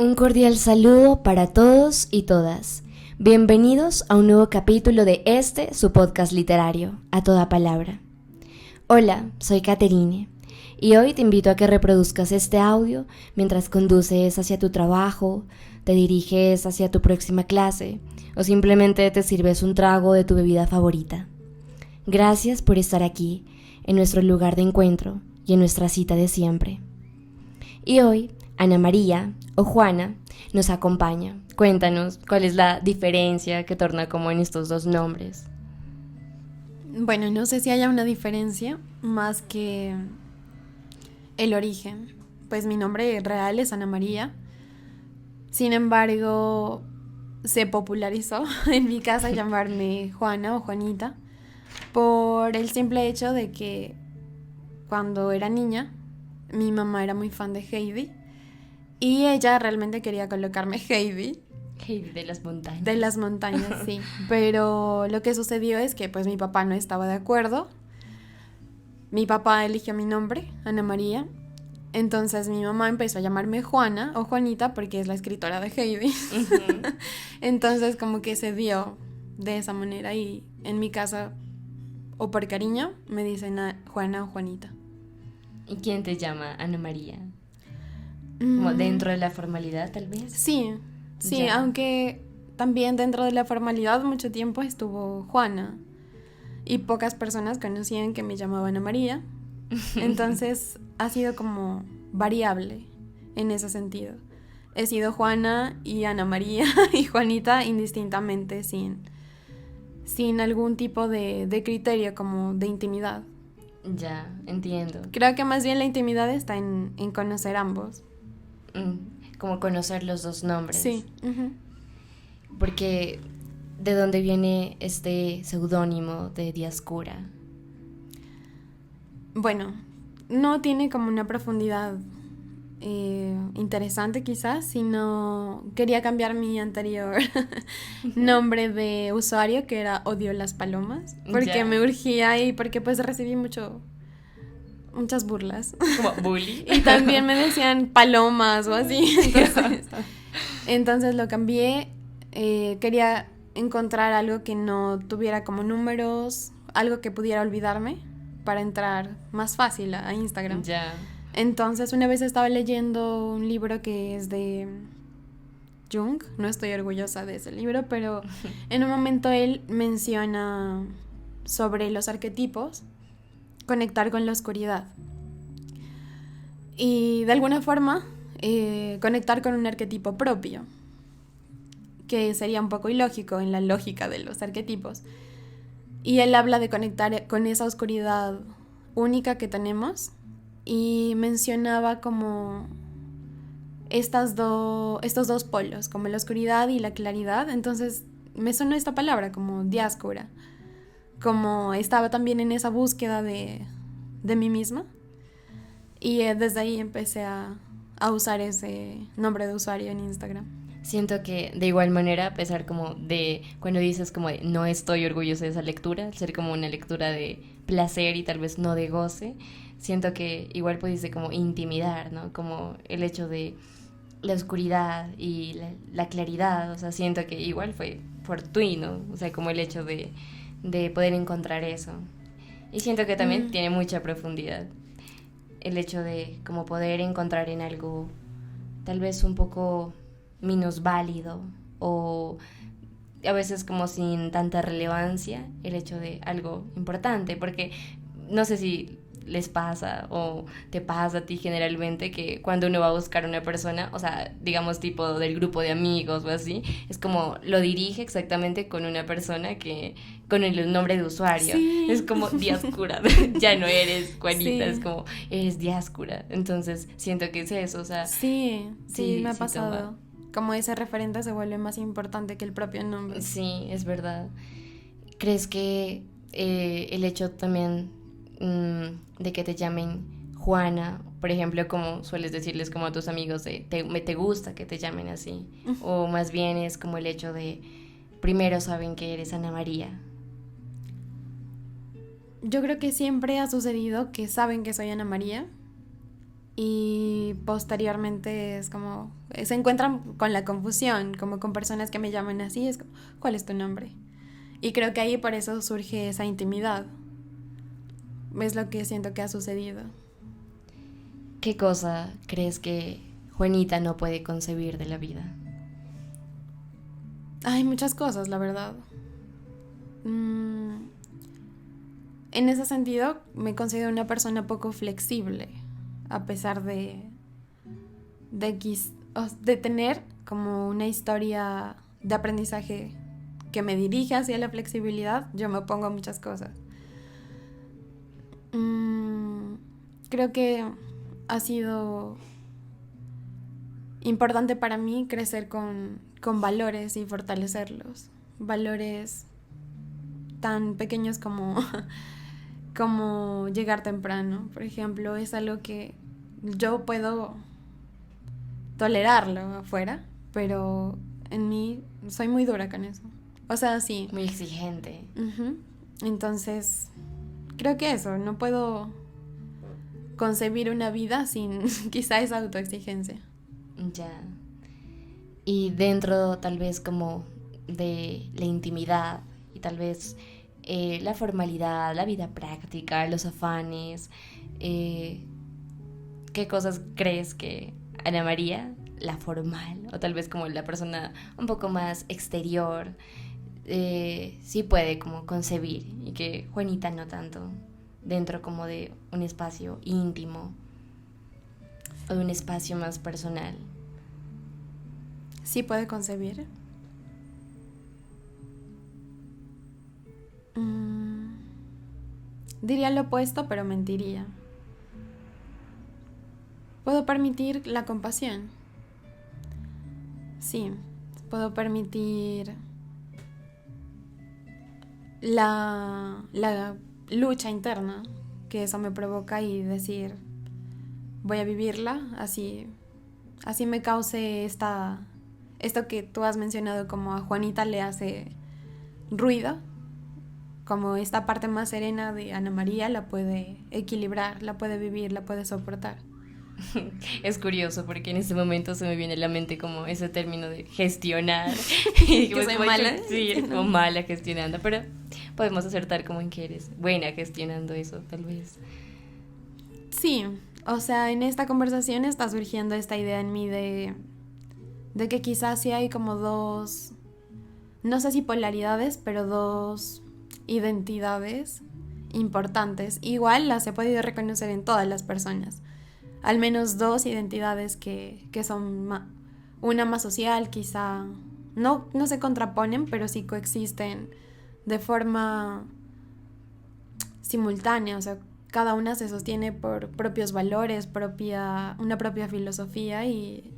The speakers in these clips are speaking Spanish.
Un cordial saludo para todos y todas. Bienvenidos a un nuevo capítulo de su podcast literario, A Toda Palabra. Hola, soy Caterine y hoy te invito a que reproduzcas este audio mientras conduces hacia tu trabajo, te diriges hacia tu próxima clase o simplemente te sirves un trago de tu bebida favorita. Gracias por estar aquí, en nuestro lugar de encuentro y en nuestra cita de siempre. Y hoy, Ana María o Juana nos acompaña. Cuéntanos cuál es la diferencia que torna común estos dos nombres. Bueno, no sé si haya una diferencia más que el origen. Pues mi nombre real es Ana María. Sin embargo, se popularizó en mi casa llamarme Juana o Juanita por el simple hecho de que cuando era niña mi mamá era muy fan de Heidi y ella realmente quería colocarme Heidi. Heidi de las montañas. De las montañas, sí. Pero lo que sucedió es que pues mi papá no estaba de acuerdo. Mi papá eligió mi nombre, Ana María. Entonces mi mamá empezó a llamarme Juana o Juanita porque es la escritora de Heidi. Uh-huh. Entonces como que se dio de esa manera y en mi casa, o por cariño, me dicen Juana o Juanita. ¿Y quién te llama Ana María? ¿Como dentro de la formalidad, tal vez? Sí, ya. Aunque también dentro de la formalidad mucho tiempo estuvo Juana. Y pocas personas conocían que me llamaba Ana María. Entonces ha sido como variable en ese sentido. He sido Juana y Ana María y Juanita indistintamente, sin algún tipo de criterio como de intimidad. Ya, entiendo. Creo que más bien la intimidad está en conocer ambos. Como conocer los dos nombres. Sí. Uh-huh. Porque, ¿de dónde viene este seudónimo de Dioscura? Bueno, no tiene como una profundidad interesante quizás, sino quería cambiar mi anterior nombre de usuario, que era Odio las Palomas, porque me urgía y porque pues recibí muchas burlas. Como bully. Y también me decían palomas o así. Entonces lo cambié. Quería encontrar algo que no tuviera como números, algo que pudiera olvidarme para entrar más fácil a Instagram. Ya. Entonces una vez estaba leyendo un libro que es de Jung. No estoy orgullosa de ese libro, pero en un momento él menciona sobre los arquetipos, conectar con la oscuridad y de alguna forma conectar con un arquetipo propio, que sería un poco ilógico en la lógica de los arquetipos. Y él habla de conectar con esa oscuridad única que tenemos y mencionaba como estos dos polos, como la oscuridad y la claridad. Entonces me sonó esta palabra como diáspora, como estaba también en esa búsqueda de mí misma. Y desde ahí empecé a usar ese nombre de usuario en Instagram. Siento que de igual manera, a pesar como de cuando dices como de no estoy orgullosa de esa lectura, ser como una lectura de placer y tal vez no de goce, siento que igual pudiste como intimidar, ¿no? Como el hecho de la oscuridad y la claridad, o sea, siento que igual fue fortuito, o sea, como el hecho de poder encontrar eso. Y siento que también tiene mucha profundidad el hecho de como poder encontrar en algo tal vez un poco minusválido o a veces como sin tanta relevancia el hecho de algo importante, porque no sé si les pasa o te pasa a ti generalmente que cuando uno va a buscar a una persona, o sea, digamos tipo del grupo de amigos o así, es como lo dirige exactamente con una persona que con el nombre de usuario. Sí. Es como Dioscura, ya no eres Juanita, sí. Es como eres Dioscura. Entonces siento que es eso, o sea. Sí, me ha pasado. Como ese referente se vuelve más importante que el propio nombre. Sí, es verdad. ¿Crees que el hecho también de que te llamen Juana, por ejemplo, como sueles decirles como a tus amigos de te gusta que te llamen así, o más bien es como el hecho de primero saben que eres Ana María? Yo creo que siempre ha sucedido que saben que soy Ana María y posteriormente es como, se encuentran con la confusión, como con personas que me llaman así, es como, ¿cuál es tu nombre? Y creo que ahí por eso surge esa intimidad. Es lo que siento que ha sucedido. ¿Qué cosa crees que Juanita no puede concebir de la vida? Hay muchas cosas, la verdad. En ese sentido, me considero una persona poco flexible, a pesar de tener como una historia de aprendizaje que me dirige hacia la flexibilidad. Yo me opongo a muchas cosas. Creo que ha sido importante para mí crecer con valores y fortalecerlos. Valores tan pequeños como, como llegar temprano, por ejemplo, es algo que yo puedo tolerarlo afuera, pero en mí soy muy dura con eso. O sea, sí. Muy exigente. Uh-huh. Entonces, creo que eso, no puedo concebir una vida sin quizá esa autoexigencia. Ya. Y dentro tal vez como de la intimidad y tal vez la formalidad, la vida práctica, los afanes, ¿qué cosas crees que Ana María, la formal, o tal vez como la persona un poco más exterior, sí puede como concebir y que Juanita no tanto, dentro como de un espacio íntimo o de un espacio más personal? Sí puede concebir. Diría lo opuesto, pero mentiría. Puedo permitir la compasión. Sí, puedo permitir la lucha interna que eso me provoca y decir, voy a vivirla, así me cause esto que tú has mencionado, como a Juanita le hace ruido, como esta parte más serena de Ana María la puede equilibrar, la puede vivir, la puede soportar. Es curioso porque en este momento se me viene a la mente como ese término de gestionar. Que soy mala. Sí, como mala gestionando, pero podemos acertar como en que eres buena gestionando eso, tal vez. Sí, o sea, en esta conversación está surgiendo esta idea en mí de que quizás sí hay como dos, no sé si polaridades, pero dos identidades importantes. Igual las he podido reconocer en todas las personas. Al menos dos identidades que son una más social, quizá no se contraponen, pero sí coexisten de forma simultánea. O sea, cada una se sostiene por propios valores, una propia filosofía y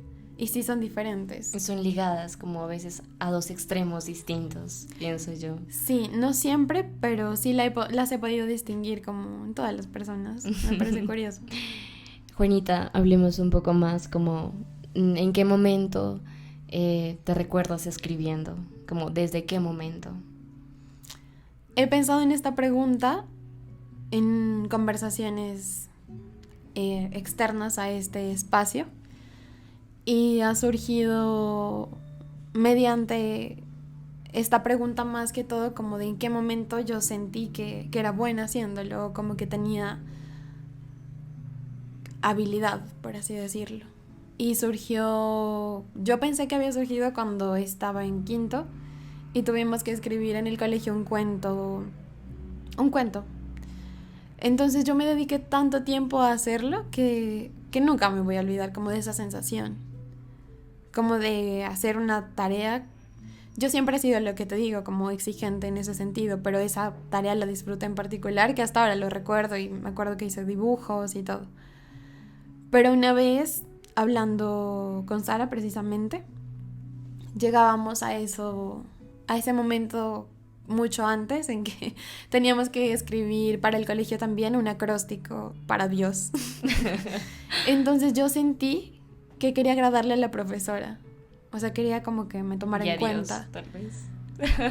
sí son diferentes. Son ligadas como a veces a dos extremos distintos, pienso yo. Sí, no siempre, pero sí las he podido distinguir como en todas las personas. Me parece curioso. Juanita, hablemos un poco más como en qué momento te recuerdas escribiendo, como desde qué momento. He pensado en esta pregunta en conversaciones externas a este espacio y ha surgido mediante esta pregunta más que todo como de en qué momento yo sentí que era buena haciéndolo, como que tenía habilidad, por así decirlo. Y surgió, yo pensé que había surgido cuando estaba en quinto y tuvimos que escribir en el colegio un cuento. Entonces yo me dediqué tanto tiempo a hacerlo que nunca me voy a olvidar como de esa sensación, como de hacer una tarea. Yo siempre he sido, lo que te digo, como exigente en ese sentido, pero esa tarea la disfruté en particular, que hasta ahora lo recuerdo y me acuerdo que hice dibujos y todo. Pero una vez, hablando con Sara precisamente, llegábamos a ese momento mucho antes en que teníamos que escribir para el colegio también un acróstico para Dios. Entonces yo sentí que quería agradarle a la profesora. O sea, quería como que me tomara en cuenta. Tal vez.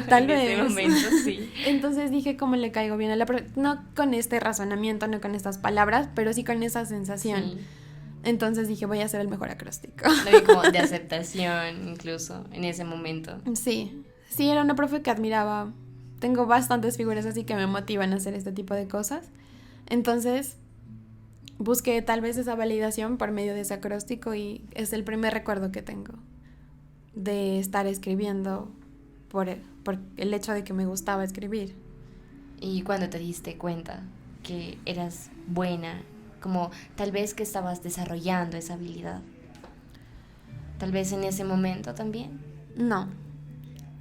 Tal en vez. ese momento, sí. Entonces dije, ¿cómo le caigo bien a la profesora? No con este razonamiento, no con estas palabras, pero sí con esa sensación. Sí. Entonces dije, voy a hacer el mejor acróstico. Lo vi como de aceptación incluso en ese momento. Sí, sí, era una profe que admiraba. Tengo bastantes figuras así que me motivan a hacer este tipo de cosas. Entonces busqué tal vez esa validación por medio de ese acróstico y es el primer recuerdo que tengo de estar escribiendo por el hecho de que me gustaba escribir. Y cuando te diste cuenta que eras buena, como tal vez que estabas desarrollando esa habilidad, tal vez en ese momento también. No,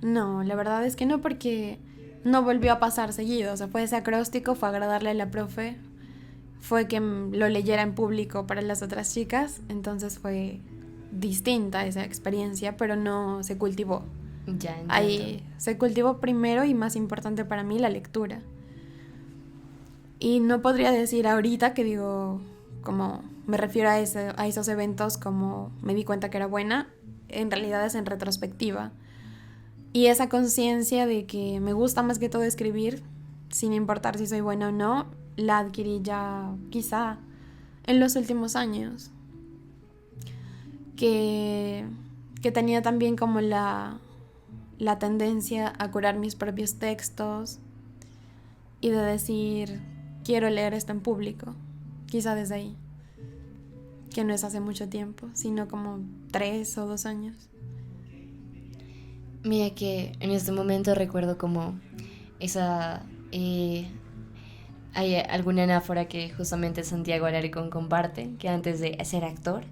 no, la verdad es que no, porque no volvió a pasar seguido. O sea, fue ese acróstico, fue agradarle a la profe, fue que lo leyera en público para las otras chicas, entonces fue distinta esa experiencia, pero no se cultivó. Ya entiendo. Ahí se cultivó primero y más importante para mí la lectura. Y no podría decir ahorita que digo, como me refiero a esos eventos, como me di cuenta que era buena, en realidad es en retrospectiva. Y esa conciencia de que me gusta más que todo escribir, sin importar si soy buena o no, la adquirí ya quizá en los últimos años. Que tenía también como la tendencia a curar mis propios textos y de decir, quiero leer esto en público. Quizá desde ahí. Que no es hace mucho tiempo, sino como 3 o 2 años. Mira que en este momento recuerdo como esa... hay alguna anáfora que justamente Santiago Alarcón comparte, que antes de ser actor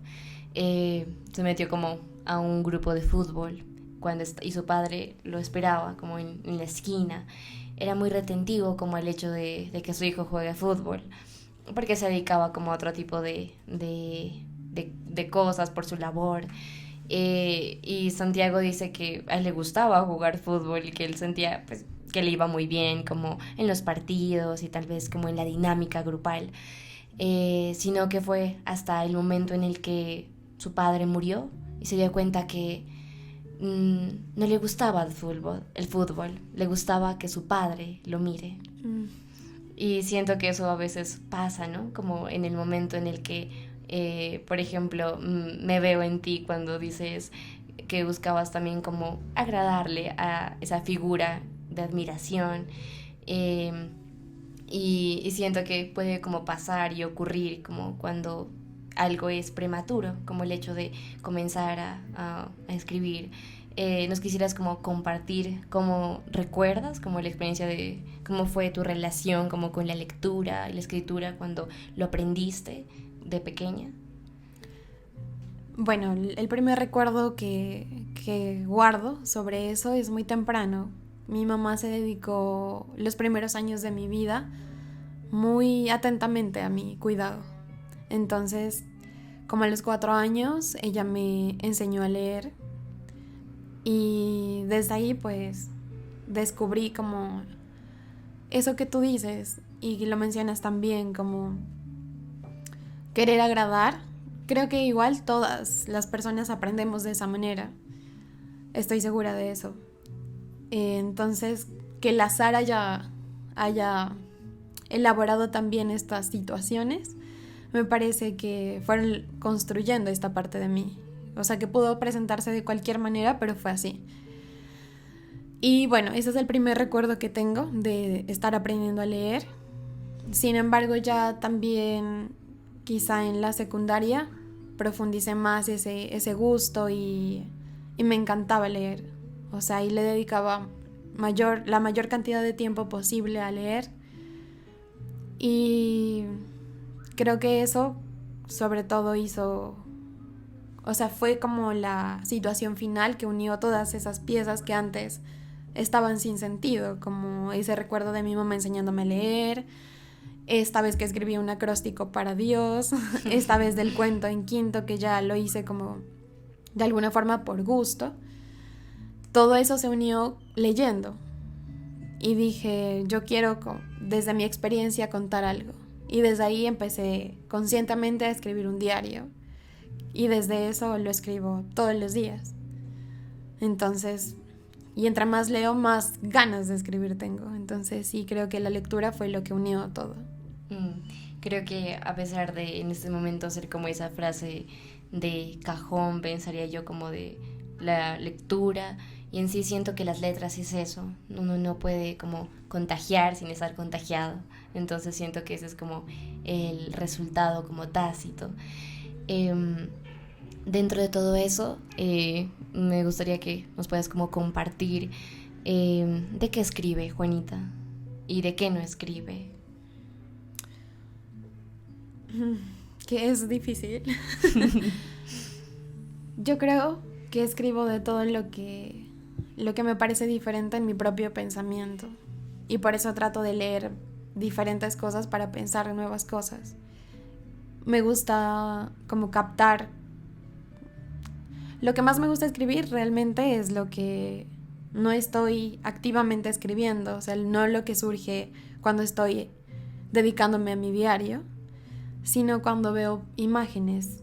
se metió como a un grupo de fútbol y su padre lo esperaba como en la esquina. Era muy retentivo como el hecho de que su hijo juegue fútbol, porque se dedicaba como a otro tipo de cosas por su labor. Y Santiago dice que a él le gustaba jugar fútbol y que él sentía pues, que le iba muy bien como en los partidos y tal vez como en la dinámica grupal, sino que fue hasta el momento en el que su padre murió y se dio cuenta que no le gustaba el fútbol, le gustaba que su padre lo mire. Y siento que eso a veces pasa, ¿no? Como en el momento en el que, por ejemplo, me veo en ti cuando dices que buscabas también como agradarle a esa figura de admiración. Y siento que puede como pasar y ocurrir como cuando algo es prematuro, como el hecho de comenzar a escribir. ¿Nos quisieras como compartir cómo recuerdas, como la experiencia de cómo fue tu relación como con la lectura y la escritura cuando lo aprendiste de pequeña? Bueno, el primer recuerdo que guardo sobre eso es muy temprano. Mi mamá se dedicó los primeros años de mi vida muy atentamente a mi cuidado. Entonces, como a los 4 años, ella me enseñó a leer y desde ahí pues descubrí como eso que tú dices y lo mencionas también, como querer agradar. Creo que igual todas las personas aprendemos de esa manera. Estoy segura de eso. Entonces, que la Sara haya elaborado también estas situaciones, me parece que fueron construyendo esta parte de mí. O sea, que pudo presentarse de cualquier manera, pero fue así. Y bueno, ese es el primer recuerdo que tengo de estar aprendiendo a leer. Sin embargo, ya también quizá en la secundaria profundicé más ese gusto y me encantaba leer. O sea, ahí le dedicaba la mayor cantidad de tiempo posible a leer. Y creo que eso sobre todo fue como la situación final que unió todas esas piezas que antes estaban sin sentido, como ese recuerdo de mi mamá enseñándome a leer, esta vez que escribí un acróstico para Dios, esta vez del cuento en quinto que ya lo hice como de alguna forma por gusto. Todo eso se unió leyendo y dije, yo quiero desde mi experiencia contar algo. Y desde ahí empecé conscientemente a escribir un diario. Y desde eso lo escribo todos los días. Entonces, y entre más leo, más ganas de escribir tengo. Entonces sí, creo que la lectura fue lo que unió todo. Creo que a pesar de en este momento ser como esa frase de cajón, pensaría yo como de la lectura, y en sí siento que las letras es eso, uno no puede como contagiar sin estar contagiado, entonces siento que ese es como el resultado como tácito. Em, Dentro de todo eso, me gustaría que nos puedas como compartir de qué escribe Juanita y de qué no escribe. Que es difícil. Yo creo que escribo de todo lo que me parece diferente en mi propio pensamiento. Y por eso trato de leer diferentes cosas para pensar en nuevas cosas. Me gusta como captar. Lo que más me gusta escribir realmente es lo que no estoy activamente escribiendo, o sea, no lo que surge cuando estoy dedicándome a mi diario, sino cuando veo imágenes.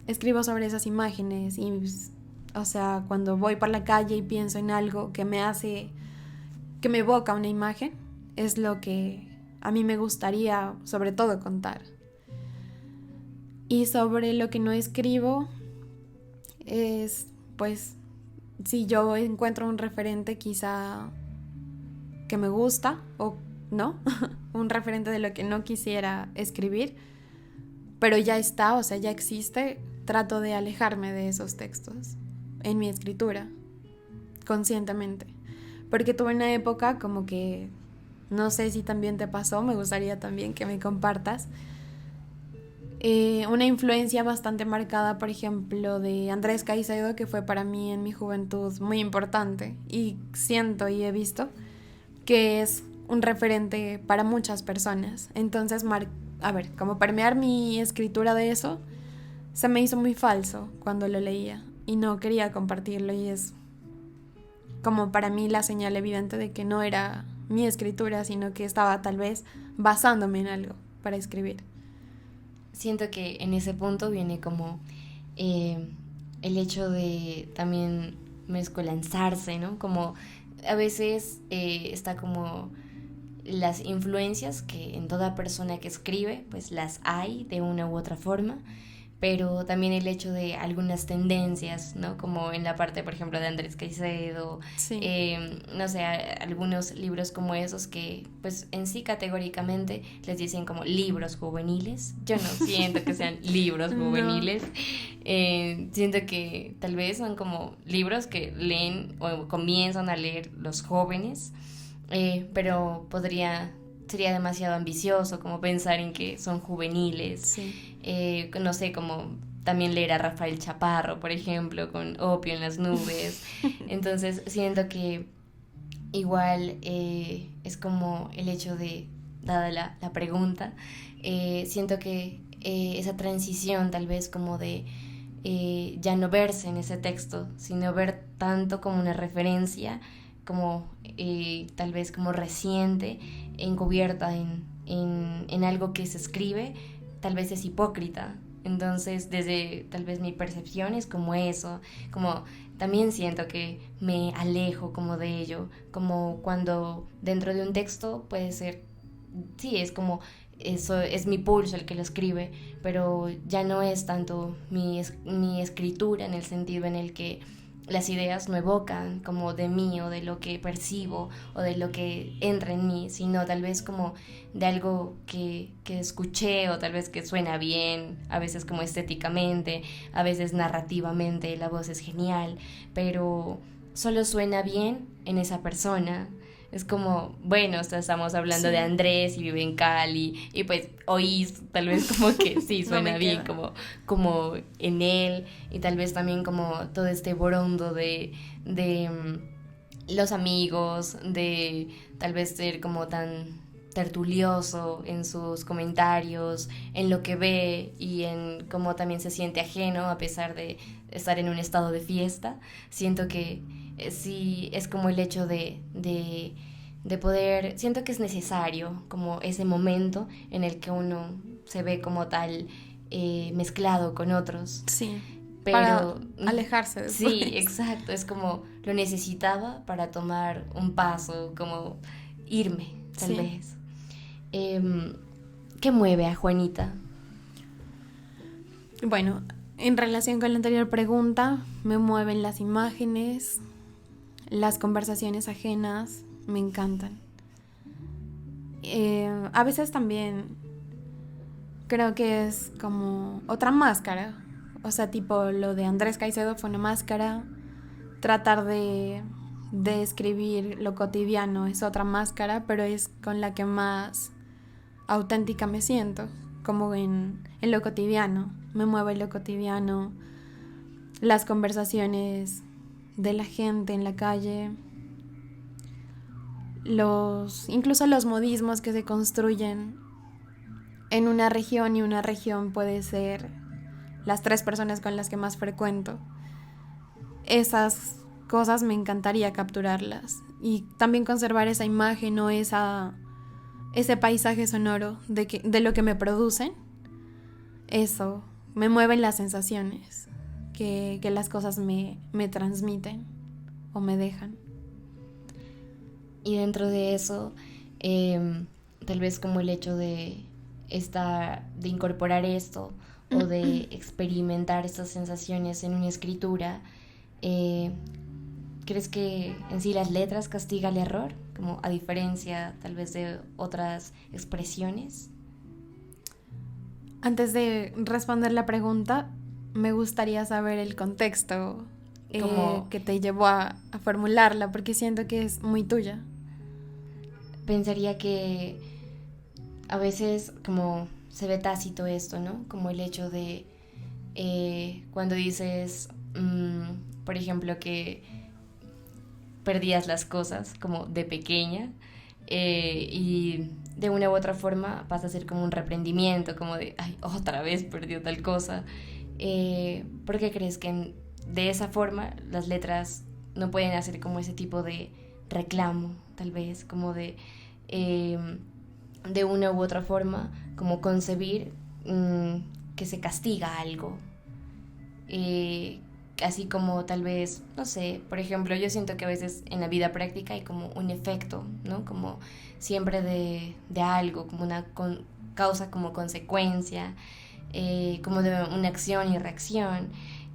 Escribo sobre esas imágenes y, o sea, cuando voy por la calle y pienso en algo que me evoca una imagen, es lo que a mí me gustaría sobre todo contar. Y sobre lo que no escribo es, pues, si yo encuentro un referente quizá que me gusta o no, un referente de lo que no quisiera escribir, pero ya está, o sea, ya existe, trato de alejarme de esos textos en mi escritura, conscientemente. Porque tuve una época como que, no sé si también te pasó, me gustaría también que me compartas, una influencia bastante marcada, por ejemplo, de Andrés Caicedo, que fue para mí en mi juventud muy importante, y siento y he visto que es un referente para muchas personas. Entonces, a ver, como permear mi escritura de eso, se me hizo muy falso cuando lo leía y no quería compartirlo, y es como para mí la señal evidente de que no era mi escritura, sino que estaba tal vez basándome en algo para escribir. Siento que en ese punto viene como el hecho de también mezcolanzarse, ¿no? Como a veces está como las influencias que en toda persona que escribe, pues las hay de una u otra forma, pero también el hecho de algunas tendencias, ¿no? Como en la parte, por ejemplo, de Andrés Caicedo, Sí. No sé, algunos libros como esos que, pues en sí categóricamente les dicen como libros juveniles. Yo no siento que sean libros juveniles. No. Siento que tal vez son como libros que leen o comienzan a leer los jóvenes, pero sería demasiado ambicioso como pensar en que son juveniles. Sí. No sé, como también leer a Rafael Chaparro, por ejemplo, con Opio en las nubes. Entonces siento que igual es como el hecho de, dada la pregunta, siento que esa transición tal vez como de ya no verse en ese texto, sino ver tanto como una referencia, como tal vez como reciente, encubierta en algo que se escribe, tal vez es hipócrita. Entonces, desde tal vez mi percepción es como eso, como también siento que me alejo como de ello, como cuando dentro de un texto puede ser, sí, es como eso es mi pulso el que lo escribe, pero ya no es tanto mi escritura en el sentido en el que las ideas no evocan como de mí o de lo que percibo o de lo que entra en mí, sino tal vez como de algo que escuché o tal vez que suena bien, a veces como estéticamente, a veces narrativamente la voz es genial, pero solo suena bien en esa persona. Es como, bueno, o sea, estamos hablando de Andrés y vive en Cali y pues oís tal vez como que sí, suena no bien como en él, y tal vez también como todo este borondo de los amigos, de tal vez ser como tan tertulioso en sus comentarios, en lo que ve y en cómo también se siente ajeno a pesar de estar en un estado de fiesta. Siento que sí es como el hecho de poder, siento que es necesario como ese momento en el que uno se ve como tal mezclado con otros. Sí, pero para alejarse después. Sí, exacto, es como lo necesitaba para tomar un paso, como irme, tal vez. ¿Qué mueve a Juanita? Bueno, en relación con la anterior pregunta, me mueven las imágenes, las conversaciones ajenas, me encantan. A veces también creo que es como otra máscara. O sea, tipo lo de Andrés Caicedo fue una máscara. Tratar de escribir lo cotidiano es otra máscara, pero es con la que más auténtica me siento, como en lo cotidiano. Me mueve lo cotidiano, las conversaciones de la gente en la calle, incluso los modismos que se construyen en una región, y una región puede ser las 3 personas con las que más frecuento. Esas cosas me encantaría capturarlas y también conservar esa imagen o ese paisaje sonoro de lo que me producen. Eso, me mueven las sensaciones que las cosas me transmiten o me dejan. Y dentro de eso, tal vez como el hecho de incorporar esto o de experimentar estas sensaciones en una escritura, ¿crees que en sí las letras castiga el error? Como a diferencia tal vez de otras expresiones. Antes de responder la pregunta, me gustaría saber el contexto que te llevó a formularla, porque siento que es muy tuya. Pensaría que a veces como se ve tácito esto, ¿no? Como el hecho de cuando dices, por ejemplo, que perdías las cosas como de pequeña, y de una u otra forma pasa a ser como un reprendimiento, como de, ay, otra vez perdió tal cosa. ¿Por qué crees que de esa forma las letras no pueden hacer como ese tipo de reclamo, tal vez, como de una u otra forma, como concebir que se castiga algo? Así como tal vez, no sé, por ejemplo, yo siento que a veces en la vida práctica hay como un efecto, ¿no? Como siempre de algo, como una causa como consecuencia, como de una acción y reacción.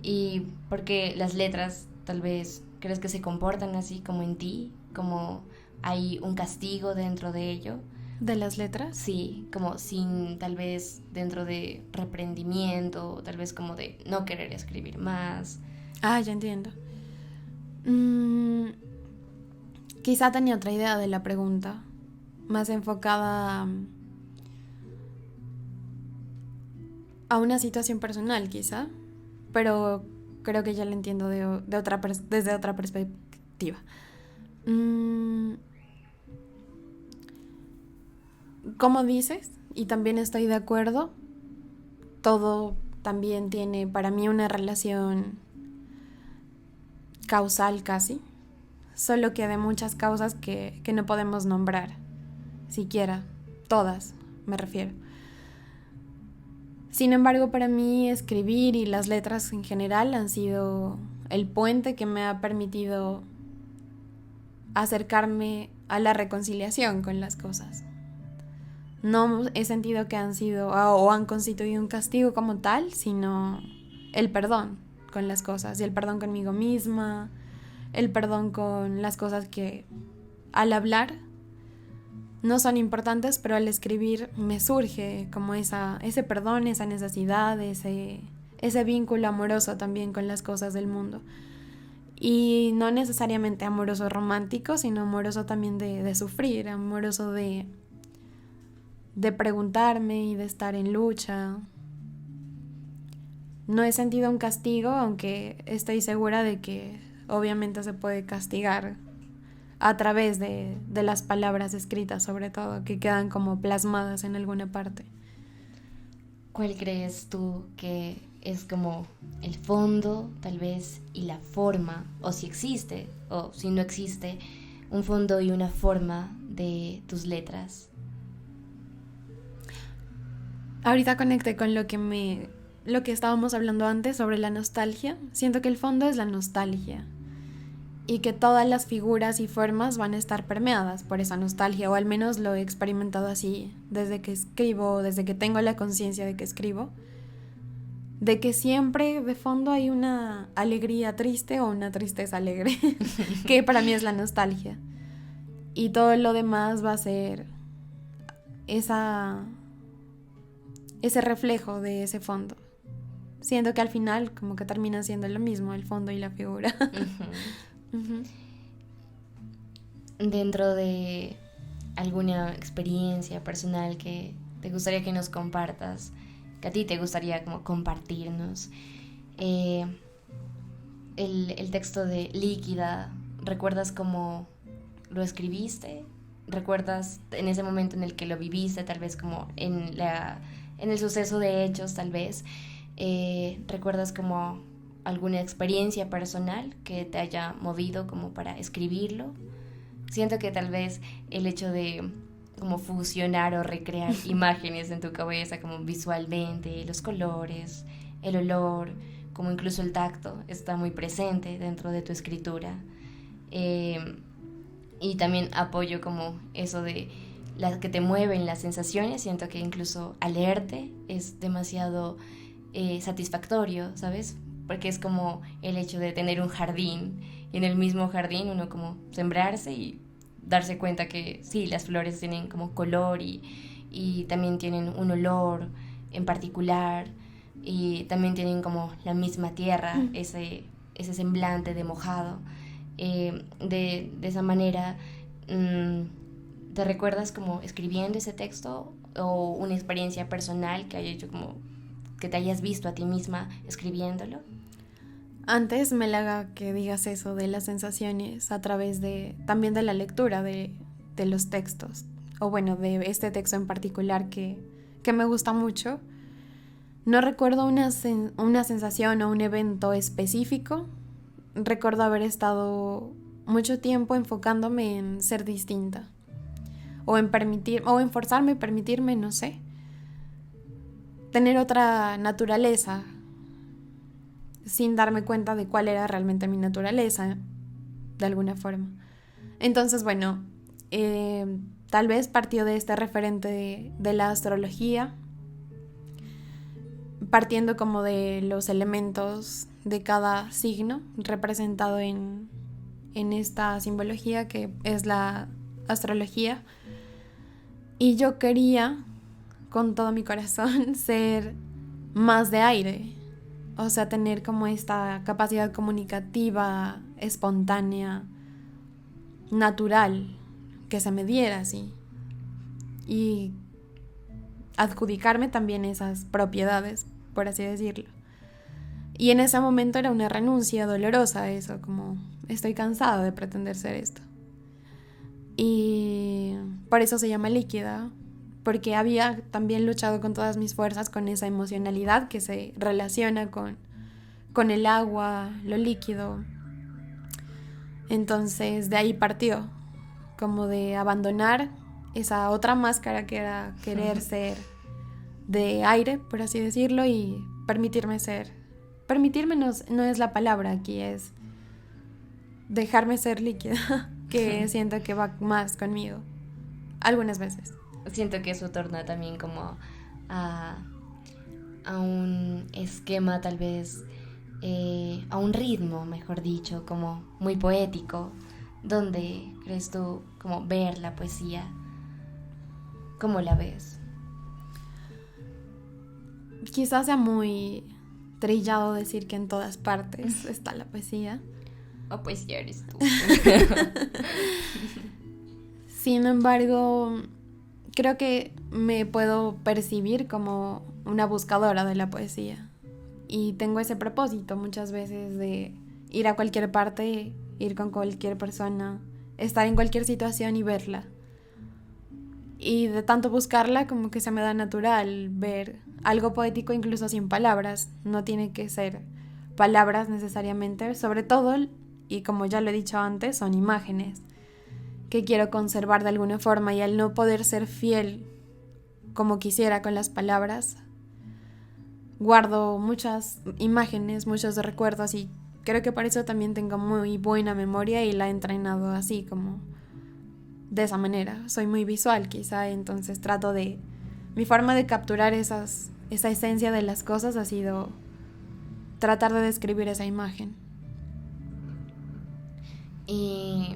Y porque las letras tal vez crees que se comportan así como en ti, como hay un castigo dentro de ello. ¿De las letras? Sí, como sin tal vez dentro de reprendimiento, tal vez como de no querer escribir más. Ah, ya entiendo. Quizá tenía otra idea de la pregunta, más enfocada a una situación personal, quizá, pero creo que ya la entiendo desde otra perspectiva. Como dices, y también estoy de acuerdo, todo también tiene para mí una relación causal casi, solo que de muchas causas que no podemos nombrar, siquiera, todas, me refiero. Sin embargo, para mí escribir y las letras en general han sido el puente que me ha permitido acercarme a la reconciliación con las cosas. No he sentido que han sido o han constituido un castigo como tal, sino el perdón con las cosas y el perdón conmigo misma, el perdón con las cosas que al hablar no son importantes, pero al escribir me surge como ese perdón, esa necesidad, ese vínculo amoroso también con las cosas del mundo. Y no necesariamente amoroso romántico, sino amoroso también de sufrir, amoroso de preguntarme y de estar en lucha. No he sentido un castigo, aunque estoy segura de que obviamente se puede castigar a través de las palabras escritas, sobre todo, que quedan como plasmadas en alguna parte. ¿Cuál crees tú que es como el fondo, tal vez, y la forma, o si existe, o si no existe, un fondo y una forma de tus letras? Ahorita conecté con lo que estábamos hablando antes sobre la nostalgia. Siento que el fondo es la nostalgia. y que todas las figuras y formas van a estar permeadas por esa nostalgia, o al menos lo he experimentado así desde que escribo, desde que tengo la conciencia de que escribo, de que siempre de fondo hay una alegría triste o una tristeza alegre, que para mí es la nostalgia. Y todo lo demás va a ser ese reflejo de ese fondo. Siento que al final como que terminan siendo lo mismo, el fondo y la figura. Uh-huh. Dentro de alguna experiencia personal que te gustaría que nos compartas, que a ti te gustaría como compartirnos, el texto de Líquida, ¿recuerdas cómo lo escribiste? ¿Recuerdas en ese momento en el que lo viviste, tal vez como en el suceso de hechos, tal vez? ¿Recuerdas como alguna experiencia personal que te haya movido como para escribirlo? Siento que tal vez el hecho de como fusionar o recrear imágenes en tu cabeza, como visualmente, los colores, el olor, como incluso el tacto, está muy presente dentro de tu escritura. Y también apoyo como eso de las que te mueven las sensaciones. Siento que incluso al leerte es demasiado satisfactorio, ¿sabes? Porque es como el hecho de tener un jardín y en el mismo jardín uno como sembrarse y darse cuenta que sí, las flores tienen como color y también tienen un olor en particular y también tienen como la misma tierra, ese semblante de mojado. De esa manera, ¿te recuerdas como escribiendo ese texto o una experiencia personal que haya hecho como que te hayas visto a ti misma escribiéndolo? Antes me halaga que digas eso de las sensaciones a través también de la lectura de los textos, o bueno, de este texto en particular que me gusta mucho. No recuerdo una sensación o un evento específico. Recuerdo haber estado mucho tiempo enfocándome en ser distinta o en forzarme, permitirme, no sé, tener otra naturaleza sin darme cuenta de cuál era realmente mi naturaleza, de alguna forma. Entonces, bueno, tal vez partió de este referente de la astrología, partiendo como de los elementos de cada signo representado en esta simbología que es la astrología. Y yo quería, con todo mi corazón, ser más de aire. O sea, tener como esta capacidad comunicativa, espontánea, natural, que se me diera así. Y adjudicarme también esas propiedades, por así decirlo. Y en ese momento era una renuncia dolorosa a eso, como estoy cansada de pretender ser esto. Y por eso se llama Líquida, porque había también luchado con todas mis fuerzas con esa emocionalidad que se relaciona con el agua, lo líquido. Entonces de ahí partió, como de abandonar esa otra máscara que era querer ser de aire, por así decirlo, y permitirme ser. Permitirme no es la palabra aquí, es dejarme ser líquida, que siento que va más conmigo, algunas veces. Siento que eso torna también como a un esquema tal vez, a un ritmo, mejor dicho, como muy poético. ¿Dónde crees tú como ver la poesía? ¿Cómo la ves? Quizás sea muy trillado decir que en todas partes está la poesía. Oh, pues ya eres tú. Sin embargo, creo que me puedo percibir como una buscadora de la poesía. Y tengo ese propósito muchas veces de ir a cualquier parte, ir con cualquier persona, estar en cualquier situación y verla. Y de tanto buscarla, como que se me da natural ver algo poético incluso sin palabras. No tiene que ser palabras necesariamente, sobre todo, y como ya lo he dicho antes, son imágenes que quiero conservar de alguna forma, y al no poder ser fiel como quisiera con las palabras, guardo muchas imágenes, muchos recuerdos, y creo que por eso también tengo muy buena memoria y la he entrenado así, como de esa manera. Soy muy visual quizá, entonces trato de... Mi forma de capturar esa esencia de las cosas ha sido tratar de describir esa imagen. Y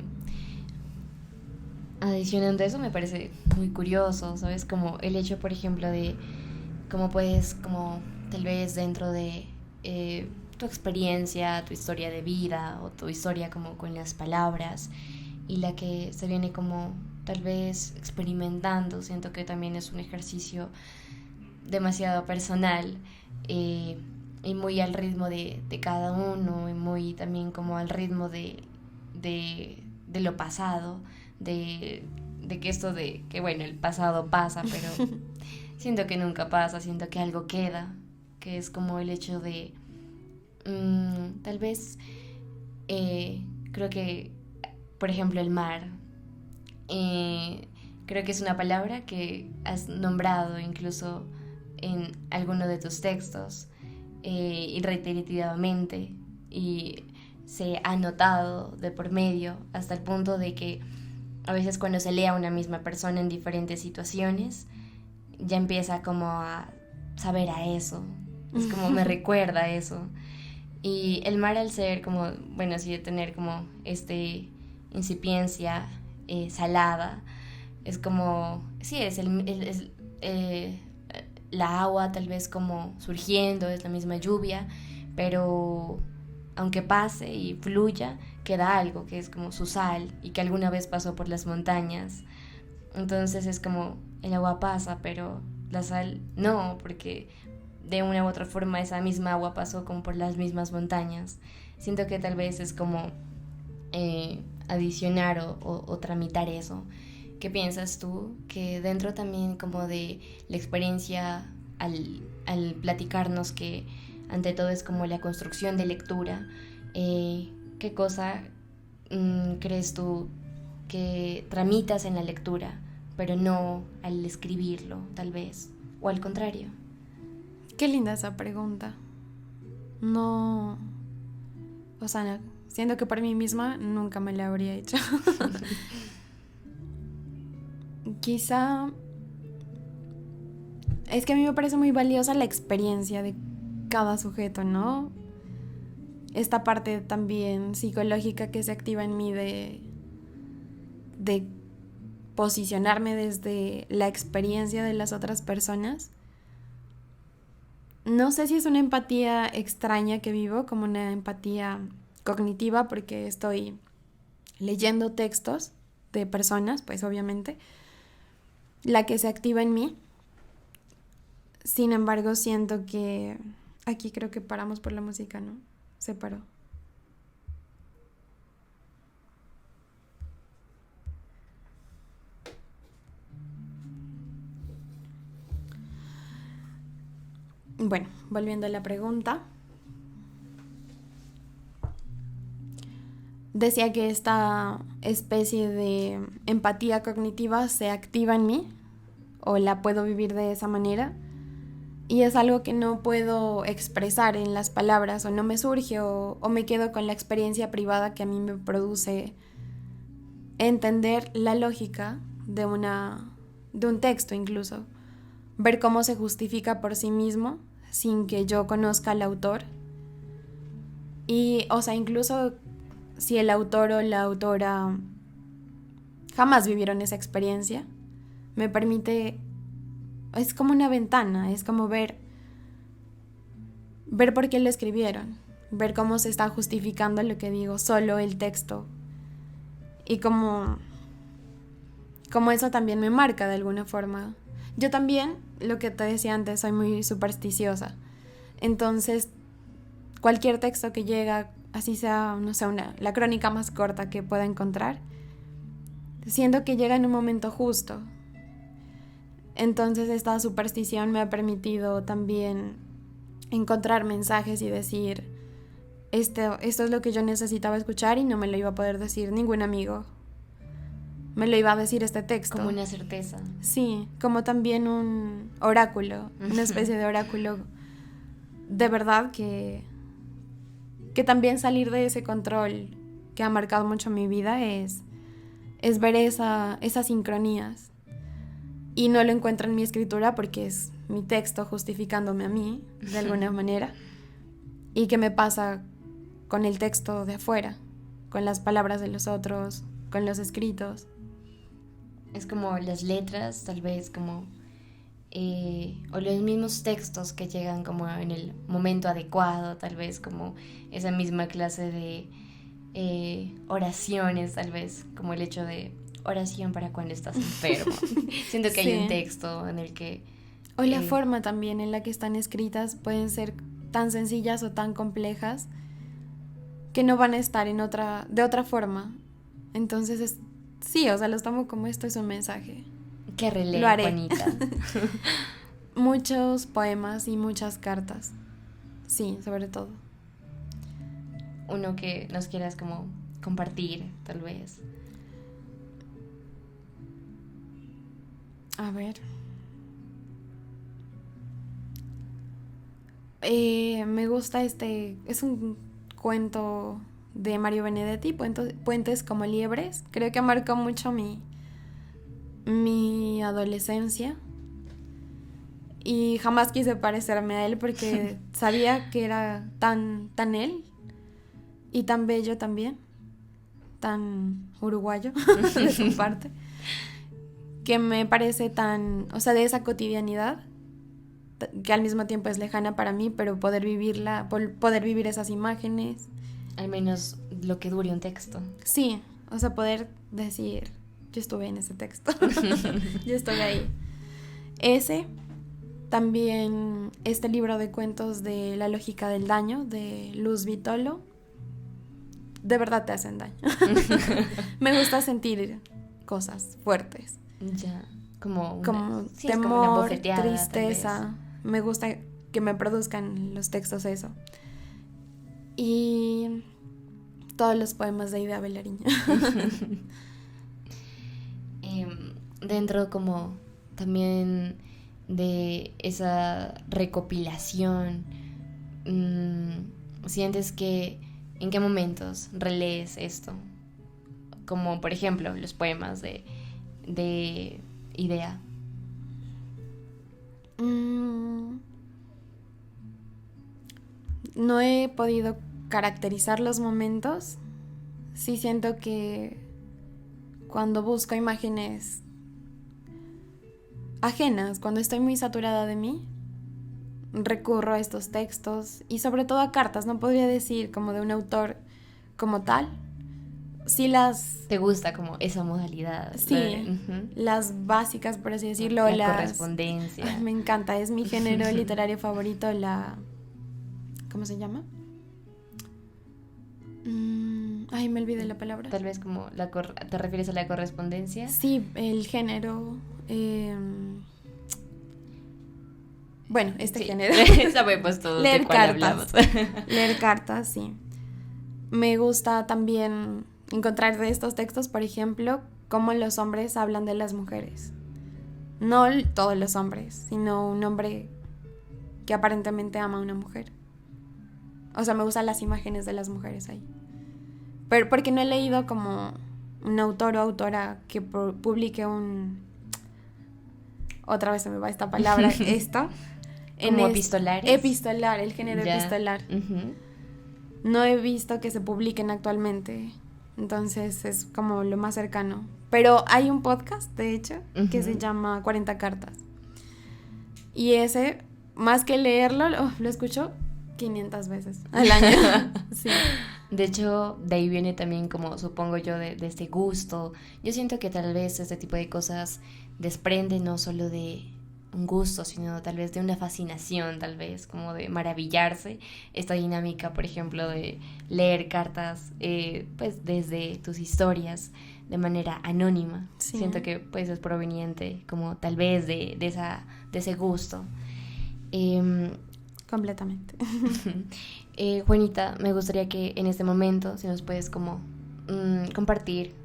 adicionando a eso me parece muy curioso, ¿sabes? Como el hecho, por ejemplo, de cómo puedes, como tal vez dentro de tu experiencia, tu historia de vida o tu historia como con las palabras y la que se viene como tal vez experimentando, siento que también es un ejercicio demasiado personal y muy al ritmo de cada uno y muy también como al ritmo de lo pasado, de que esto de que bueno, el pasado pasa, pero siento que nunca pasa, siento que algo queda, que es como el hecho de tal vez creo que, por ejemplo, el mar, creo que es una palabra que has nombrado incluso en alguno de tus textos y reiterativamente y se ha notado de por medio hasta el punto de que a veces cuando se lee a una misma persona en diferentes situaciones ya empieza como a saber a eso, es como me recuerda a eso. Y el mar al ser como, bueno, así de tener como incipiencia salada, es como, sí, la agua tal vez como surgiendo, es la misma lluvia, pero aunque pase y fluya, queda algo que es como su sal y que alguna vez pasó por las montañas. Entonces es como el agua pasa, pero la sal no, porque de una u otra forma esa misma agua pasó como por las mismas montañas. Siento que tal vez es como adicionar o tramitar eso. ¿Qué piensas tú? Que dentro también como de la experiencia al platicarnos que ante todo es como la construcción de lectura, ¿qué cosa crees tú que tramitas en la lectura, pero no al escribirlo, tal vez? O al contrario. Qué linda esa pregunta. No... O sea, no, siento que por mí misma nunca me la habría hecho. Quizá... Es que a mí me parece muy valiosa la experiencia de cada sujeto, ¿no? Esta parte también psicológica que se activa en mí de posicionarme desde la experiencia de las otras personas. No sé si es una empatía extraña que vivo, como una empatía cognitiva, porque estoy leyendo textos de personas, pues obviamente, la que se activa en mí. Sin embargo, siento que... Aquí creo que paramos por la música, ¿no? Se paró. Bueno, volviendo a la pregunta. Decía que esta especie de empatía cognitiva se activa en mí, o la puedo vivir de esa manera, y es algo que no puedo expresar en las palabras, o no me surge, o me quedo con la experiencia privada que a mí me produce entender la lógica de un texto incluso, ver cómo se justifica por sí mismo sin que yo conozca al autor. Y, o sea, incluso si el autor o la autora jamás vivieron esa experiencia, me permite, es como una ventana, es como ver por qué lo escribieron, ver cómo se está justificando lo que digo, solo el texto, y como eso también me marca de alguna forma. Yo también, lo que te decía antes, soy muy supersticiosa, entonces cualquier texto que llega, así sea, no sé, la crónica más corta que pueda encontrar, siento que llega en un momento justo. Entonces esta superstición me ha permitido también encontrar mensajes y decir, esto es lo que yo necesitaba escuchar y no me lo iba a poder decir ningún amigo. Me lo iba a decir este texto. Como una certeza. Sí, como también un oráculo, una especie de oráculo de verdad que que también salir de ese control que ha marcado mucho mi vida es ver esas sincronías. Y no lo encuentro en mi escritura porque es mi texto justificándome a mí, de alguna manera. ¿Y qué me pasa con el texto de afuera? Con las palabras de los otros, con los escritos. Es como las letras, tal vez como... o los mismos textos que llegan como en el momento adecuado, tal vez como esa misma clase de oraciones, tal vez como el hecho de oración para cuando estás enfermo. Siento que hay un texto en el que... O la forma también en la que están escritas pueden ser tan sencillas o tan complejas que no van a estar de otra forma. Entonces sí, o sea, los tomo como esto es un mensaje. Que releé, lo haré. Juanita. Muchos poemas y muchas cartas. Sí, sobre todo. Uno que nos quieras como compartir, tal vez. A ver. Me gusta es un cuento de Mario Benedetti, Puentes como liebres. Creo que marcó mucho mi adolescencia. Y jamás quise parecerme a él porque sabía que era tan él y tan bello también, tan uruguayo de su parte, que me parece tan, o sea, de esa cotidianidad que al mismo tiempo es lejana para mí, pero poder vivirla, poder vivir esas imágenes. Al menos lo que dure un texto. Sí, o sea, poder decir, yo estuve en ese texto, yo estoy ahí. También este libro de cuentos de La lógica del daño, de Luz Vitolo, de verdad te hacen daño. Me gusta sentir cosas fuertes. Ya, como temor, tristeza. Me gusta que me produzcan los textos eso. Y todos los poemas de Ida Belariño. Dentro como también de esa recopilación, ¿sientes que en qué momentos relees esto? Como por ejemplo los poemas de Idea. No he podido caracterizar los momentos. Sí siento que cuando busco imágenes ajenas, cuando estoy muy saturada de mí, recurro a estos textos y sobre todo a cartas. No podría decir como de un autor como tal. Sí ¿Te gusta como esa modalidad? Sí, las básicas, por así decirlo. La correspondencia. Ay, me encanta, es mi género literario favorito, ¿cómo se llama? Ay, me olvidé la palabra. Tal vez como ¿te refieres a la correspondencia? Sí, el género... Bueno, género. Sabemos todos leer de cuál cartas. hablamos. Leer cartas, sí. Me gusta también encontrar de estos textos, por ejemplo, cómo los hombres hablan de las mujeres. No todos los hombres, sino un hombre que aparentemente ama a una mujer. O sea, me gustan las imágenes de las mujeres ahí. Pero porque no he leído como un autor o autora que publique otra vez se me va esta palabra, esto. ¿Como epistolares? Epistolar, el género epistolar. No he visto que se publiquen actualmente, entonces es como lo más cercano. Pero hay un podcast, de hecho, que se llama 40 cartas. Y ese, más que leerlo, lo escucho 500 veces al año. Sí. De hecho, de ahí viene también como, supongo yo, de este gusto. Yo siento que tal vez este tipo de cosas desprende no solo de un gusto, sino tal vez de una fascinación, tal vez, como de maravillarse. Esta dinámica, por ejemplo, de leer cartas, pues desde tus historias, de manera anónima. Sí. Siento que pues es proveniente como tal vez de ese gusto. Completamente. Juanita, me gustaría que en este momento, si nos puedes como compartir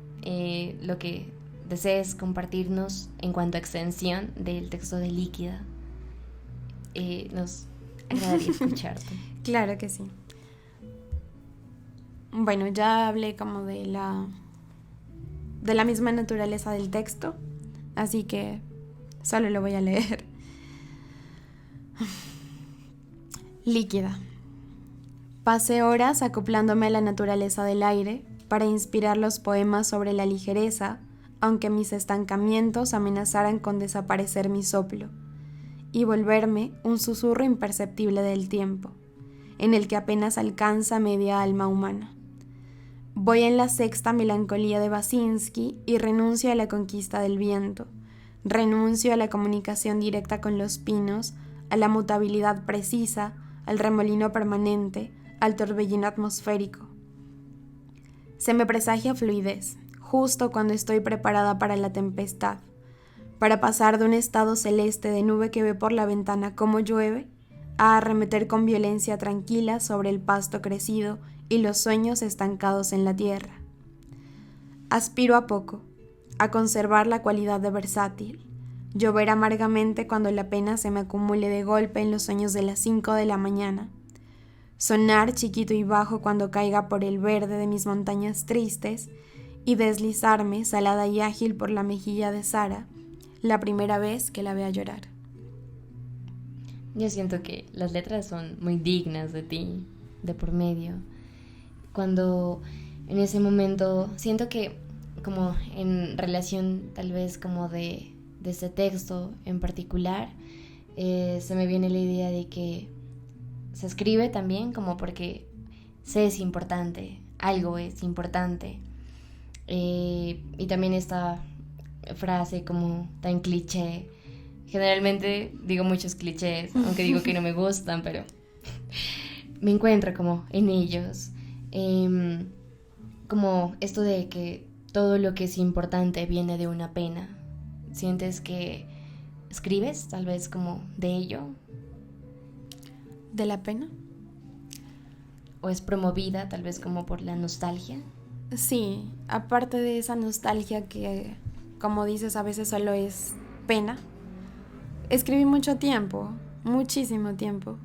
lo que desees compartirnos en cuanto a extensión del texto de Líquida. Nos agradaría escucharte. Claro que sí. Bueno, ya hablé como de la misma naturaleza del texto, así que solo lo voy a leer. Líquida. Pasé horas acoplándome a la naturaleza del aire para inspirar los poemas sobre la ligereza, aunque mis estancamientos amenazaran con desaparecer mi soplo, y volverme un susurro imperceptible del tiempo, en el que apenas alcanza media alma humana. Voy en la sexta melancolía de Basinski y renuncio a la conquista del viento, renuncio a la comunicación directa con los pinos, a la mutabilidad precisa, al remolino permanente, al torbellino atmosférico. Se me presagia fluidez, justo cuando estoy preparada para la tempestad, para pasar de un estado celeste de nube que ve por la ventana como llueve, a arremeter con violencia tranquila sobre el pasto crecido y los sueños estancados en la tierra. Aspiro a poco, a conservar la cualidad de versátil, llover amargamente cuando la pena se me acumule de golpe en los sueños de las 5 de la mañana, sonar chiquito y bajo cuando caiga por el verde de mis montañas tristes y deslizarme salada y ágil por la mejilla de Sara la primera vez que la vea llorar. Yo siento que las letras son muy dignas de ti, de por medio. Cuando en ese momento siento que como en relación tal vez como de este texto en particular, se me viene la idea de que se escribe también como porque se es importante, algo es importante. Y también esta frase como tan cliché. Generalmente digo muchos clichés, aunque digo que no me gustan, pero me encuentro como en ellos. Como esto de que todo lo que es importante viene de una pena. ¿Sientes que escribes tal vez como de ello? ¿De la pena? ¿O es promovida tal vez como por la nostalgia? Sí, aparte de esa nostalgia que, como dices, a veces solo es pena. Escribí mucho tiempo, muchísimo tiempo,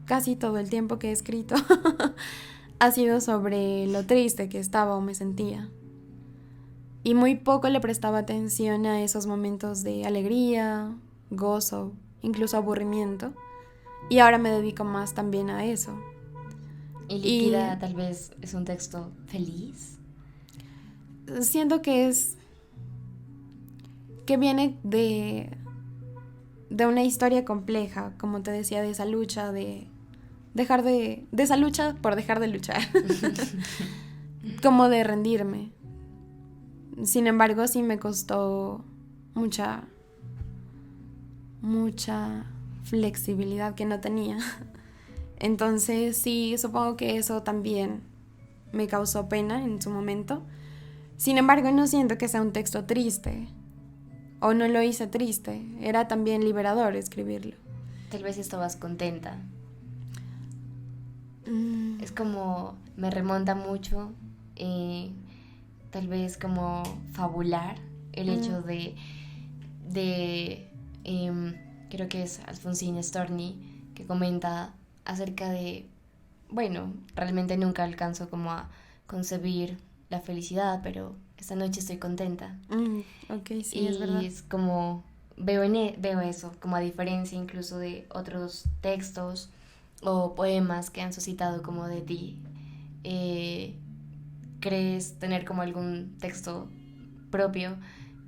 casi todo el tiempo que he escrito ha sido sobre lo triste que estaba o me sentía. Y muy poco le prestaba atención a esos momentos de alegría, gozo, incluso aburrimiento. Y ahora me dedico más también a eso. ¿Y Líquida tal vez es un texto feliz? Siento que viene de una historia compleja, como te decía, de esa lucha, de esa lucha por dejar de luchar, como de rendirme. Sin embargo, sí me costó mucha flexibilidad que no tenía. Entonces sí, supongo que eso también me causó pena en su momento. Sin embargo, no siento que sea un texto triste, o no lo hice triste, era también liberador escribirlo. Tal vez estabas contenta. Es como, me remonta mucho, tal vez como fabular, el hecho de creo que es Alfonsín Storni, que comenta acerca de, bueno, realmente nunca alcanzo como a concebir la felicidad, pero esta noche estoy contenta. Ok, sí, y es verdad. es como, veo eso, como a diferencia incluso de otros textos o poemas que han suscitado como de ti. ¿Crees tener como algún texto propio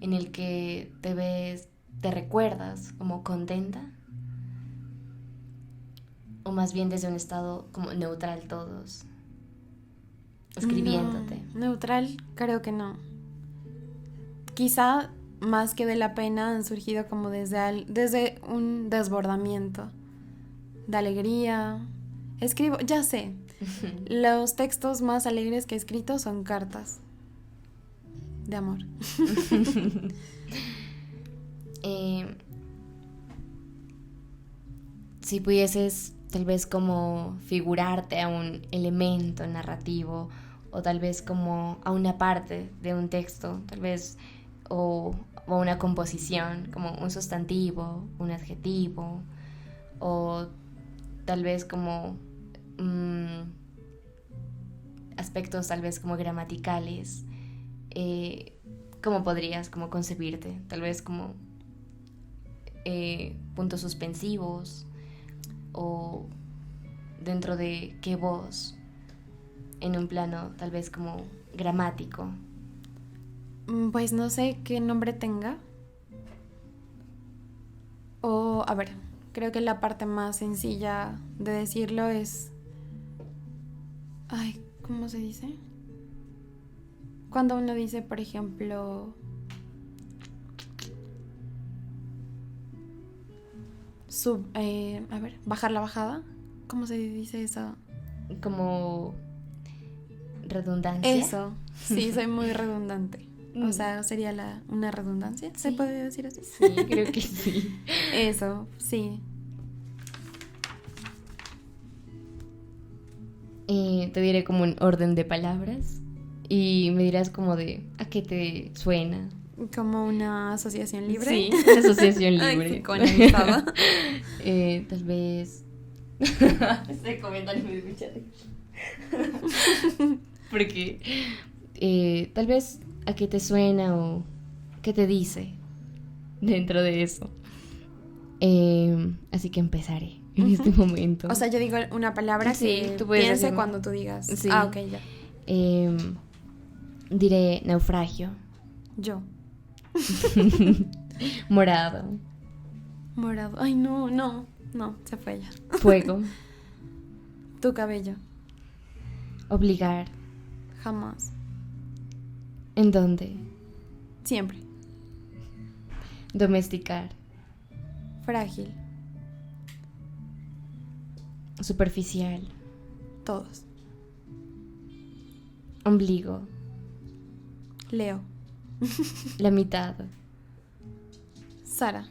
en el que te recuerdas como contenta? ¿O más bien desde un estado como neutral todos, escribiéndote? No, neutral, creo que no. Quizá más que de la pena han surgido como desde un desbordamiento de alegría. Escribo, ya sé, los textos más alegres que he escrito son cartas de amor. Si pudieses tal vez como figurarte a un elemento narrativo o tal vez como a una parte de un texto, tal vez o una composición, como un sustantivo, un adjetivo, o tal vez como aspectos tal vez como gramaticales, ¿cómo podrías como concebirte? Tal vez como puntos suspensivos o dentro de qué voz, en un plano tal vez como gramático. Pues no sé qué nombre tenga. O, a ver, creo que la parte más sencilla de decirlo es... Ay, ¿cómo se dice? Cuando uno dice, por ejemplo... a ver, bajar la bajada. ¿Cómo se dice eso? Como redundancia. Eso, sí, soy muy redundante. O sea, sería una redundancia, ¿se puede decir así? Sí, creo que sí. Eso, sí. Te diré como un orden de palabras y me dirás como de ¿a qué te suena? Como una asociación libre. Sí, una asociación libre. Ay, sí, conectada. Tal vez... Este comentario me dio mucha risa. Porque tal vez a qué te suena o qué te dice dentro de eso. Así que empezaré en este momento. O sea, yo digo una palabra Sí, que tú puedes piense decirme. cuando tú digas. Sí. Ah, ok, ya. Diré naufragio, Yo. morado, Morado. Ay, no, se fue ya. fuego, Tu cabello. obligar, Jamás. ¿en dónde? Siempre. Domesticar, Frágil. superficial, Todos. ombligo, Leo. la mitad, Sara.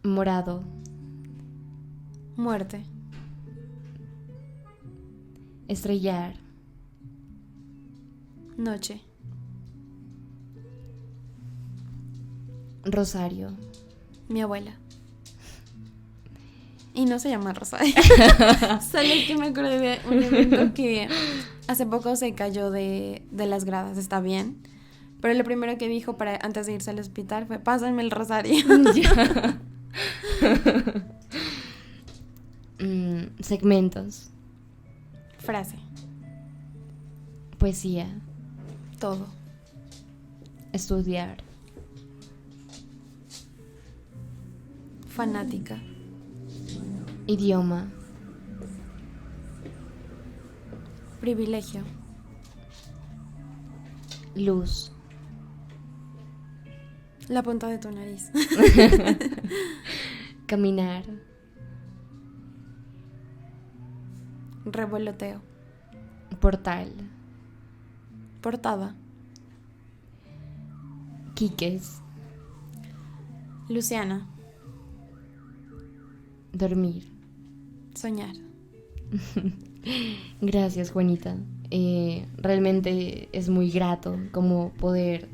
morado, Muerte. estrellar, Noche. rosario, Mi abuela. Y no se llama Rosario. Solo que me acordé de un evento que hace poco se cayó de las gradas. Está bien. Pero lo primero que dijo antes de irse al hospital fue: pásenme el rosario. Ya. Segmentos, Frase. poesía, Todo. estudiar, Fanática. idioma, Privilegio. luz, La punta de tu nariz. caminar, Revoloteo. portal, Portada. quiques, Luciana. dormir. Soñar. Gracias, Juanita. Realmente es muy grato como poder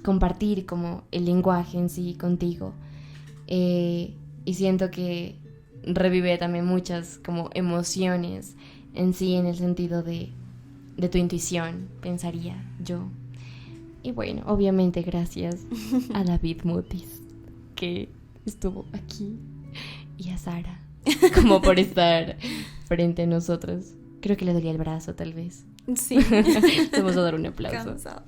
compartir como el lenguaje en sí contigo. Y siento que revive también muchas como emociones en sí, en el sentido de tu intuición, pensaría yo. Y bueno, obviamente gracias a David Mutis, que estuvo aquí, y a Sara, como por estar frente a nosotros. Creo que le dolía el brazo, tal vez. Sí. Te vamos a dar un aplauso. Cansado.